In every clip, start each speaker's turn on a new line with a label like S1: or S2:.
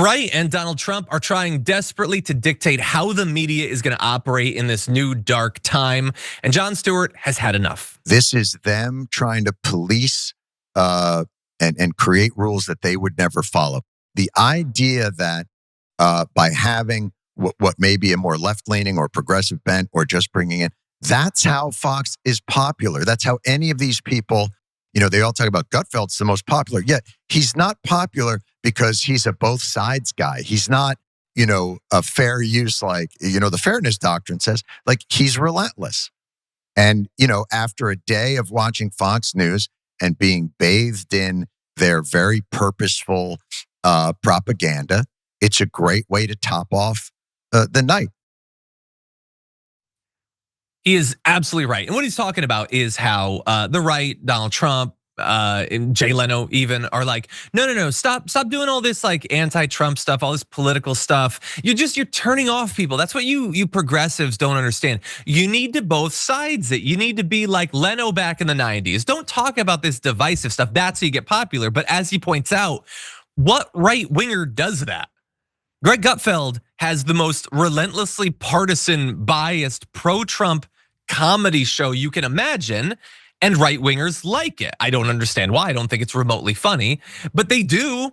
S1: right and Donald Trump are trying desperately to dictate how the media is going to operate in this new dark time. And Jon Stewart has had enough.
S2: This is them trying to police and create rules that they would never follow. The idea that by having what may be a more left-leaning or progressive bent or just bringing in, that's how Fox is popular. That's how any of these people, they all talk about Gutfeld's the most popular. Yet he's not popular because he's a both sides guy. He's not, a fair use like, the fairness doctrine says. Like, he's relentless. And, after a day of watching Fox News and being bathed in their very purposeful propaganda, it's a great way to top off the night.
S1: He is absolutely right. And what he's talking about is how the right, Donald Trump, and Jay Leno even are like, no, stop doing all this like anti-Trump stuff, all this political stuff. You're turning off people. That's what you progressives don't understand. You need to both sides it. You need to be like Leno back in the 90s. Don't talk about this divisive stuff. That's how you get popular. But as he points out, what right winger does that? Greg Gutfeld has the most relentlessly partisan, biased, pro-Trump comedy show you can imagine, and right-wingers like it. I don't understand why. I don't think it's remotely funny, but they do.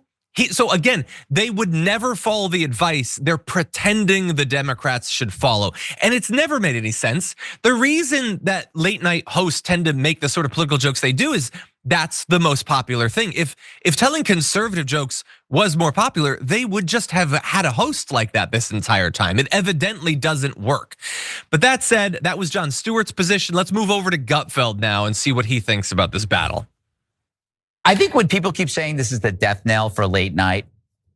S1: So again, they would never follow the advice they're pretending the Democrats should follow. And it's never made any sense. The reason that late night hosts tend to make the sort of political jokes they do is that's the most popular thing. If telling conservative jokes was more popular, they would just have had a host like that this entire time. It evidently doesn't work. But that said, that was Jon Stewart's position. Let's move over to Gutfeld now and see what he thinks about this battle.
S3: I think when people keep saying this is the death knell for late night,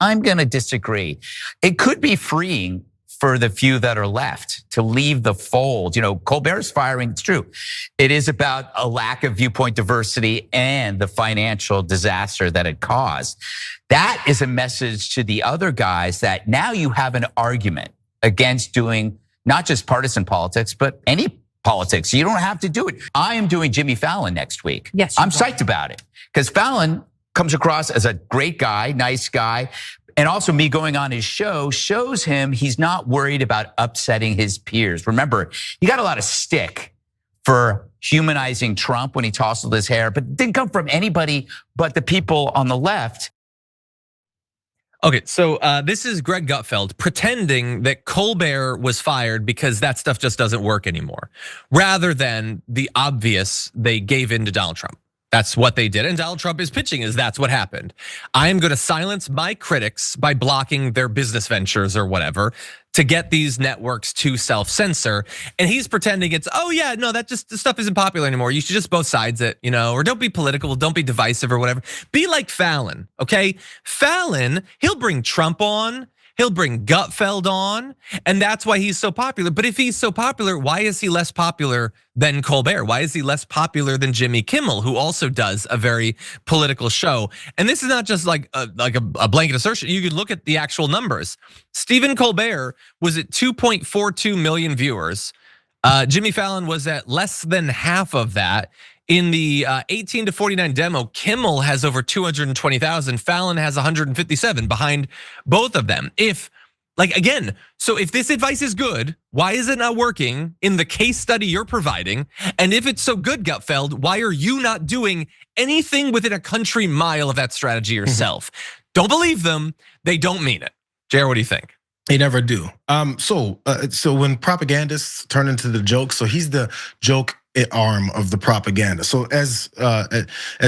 S3: I'm going to disagree. It could be freeing for the few that are left to leave the fold. Colbert's firing, it's true. It is about a lack of viewpoint diversity and the financial disaster that it caused. That is a message to the other guys that now you have an argument against doing not just partisan politics, but any politics. You don't have to do it. I am doing Jimmy Fallon next week.
S4: Yes,
S3: I'm psyched about it because Fallon comes across as a great guy, nice guy. And also me going on his show shows him he's not worried about upsetting his peers. Remember, he got a lot of stick for humanizing Trump when he tousled his hair, but it didn't come from anybody but the people on the left.
S1: Okay, so this is Greg Gutfeld pretending that Colbert was fired because that stuff just doesn't work anymore, rather than the obvious they gave in to Donald Trump. That's what they did, and Donald Trump is pitching is that's what happened. I am going to silence my critics by blocking their business ventures or whatever to get these networks to self-censor. And he's pretending it's, oh yeah, no, that just the stuff isn't popular anymore. You should just both sides it, or don't be political, don't be divisive or whatever. Be like Fallon, okay? Fallon, he'll bring Trump on. He'll bring Gutfeld on, and that's why he's so popular. But if he's so popular, why is he less popular than Colbert? Why is he less popular than Jimmy Kimmel, who also does a very political show? And this is not just like a blanket assertion. You could look at the actual numbers. Stephen Colbert was at 2.42 million viewers. Jimmy Fallon was at less than half of that. In the 18 to 49 demo, Kimmel has over 220,000. Fallon has 157 behind both of them. So if this advice is good, why is it not working in the case study you're providing? And if it's so good, Gutfeld, why are you not doing anything within a country mile of that strategy yourself? Don't believe them. They don't mean it. Jared, what do you think?
S5: They never do. So when propagandists turn into the joke, so he's the joke arm of the propaganda. So as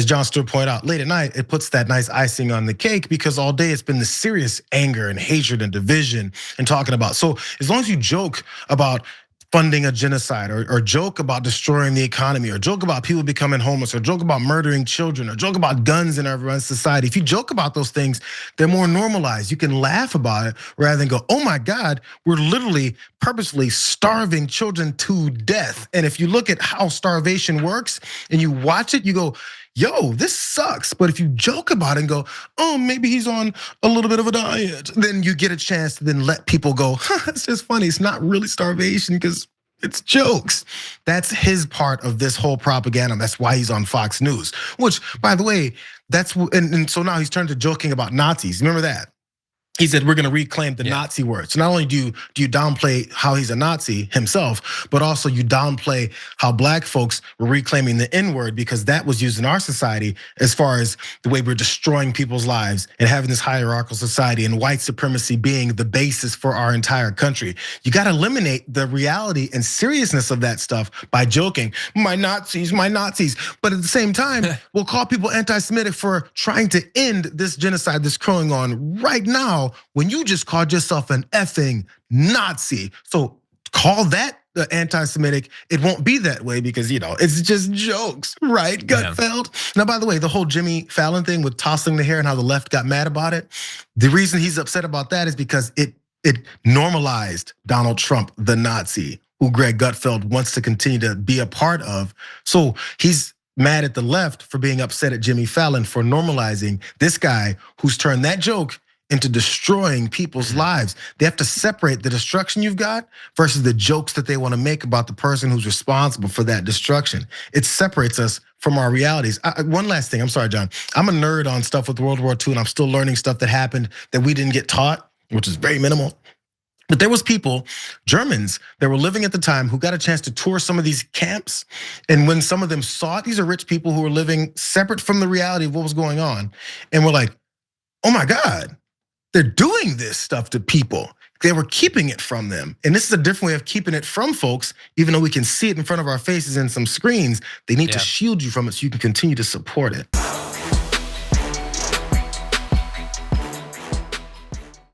S5: Jon Stewart pointed out, late at night, it puts that nice icing on the cake because all day it's been the serious anger and hatred and division and talking about. So as long as you joke about funding a genocide or joke about destroying the economy or joke about people becoming homeless or joke about murdering children or joke about guns in everyone's society. If you joke about those things, they're more normalized. You can laugh about it rather than go, oh my God, we're literally purposely starving children to death. And if you look at how starvation works and you watch it, you go, yo, this sucks. But if you joke about it and go, oh, maybe he's on a little bit of a diet, then you get a chance to then let people go, it's just funny. It's not really starvation because it's jokes. That's his part of this whole propaganda. That's why he's on Fox News, which by the way, and so now he's turned to joking about Nazis. Remember that? he said, we're gonna reclaim the Nazi word. So not only do you downplay how he's a Nazi himself, but also you downplay how black folks were reclaiming the N word, because that was used in our society as far as the way we're destroying people's lives and having this hierarchical society and white supremacy being the basis for our entire country. You gotta eliminate the reality and seriousness of that stuff by joking, my Nazis. But at the same time, we'll call people anti-Semitic for trying to end this genocide that's going on right now, when you just called yourself an effing Nazi. So call that the anti-Semitic. It won't be that way because it's just jokes, right, Gutfeld? Now, by the way, the whole Jimmy Fallon thing with tossing the hair and how the left got mad about it, the reason he's upset about that is because it normalized Donald Trump, the Nazi, who Greg Gutfeld wants to continue to be a part of. So he's mad at the left for being upset at Jimmy Fallon for normalizing this guy who's turned that joke into destroying people's lives. They have to separate the destruction you've got versus the jokes that they want to make about the person who's responsible for that destruction. It separates us from our realities. One last thing, I'm sorry, John. I'm a nerd on stuff with World War II, and I'm still learning stuff that happened that we didn't get taught, which is very minimal. But there was people, Germans, that were living at the time who got a chance to tour some of these camps. And when some of them saw it, these are rich people who were living separate from the reality of what was going on. And were like, oh my God, they're doing this stuff to people. They were keeping it from them. And this is a different way of keeping it from folks, even though we can see it in front of our faces in some screens. They need to shield you from it so you can continue to support it.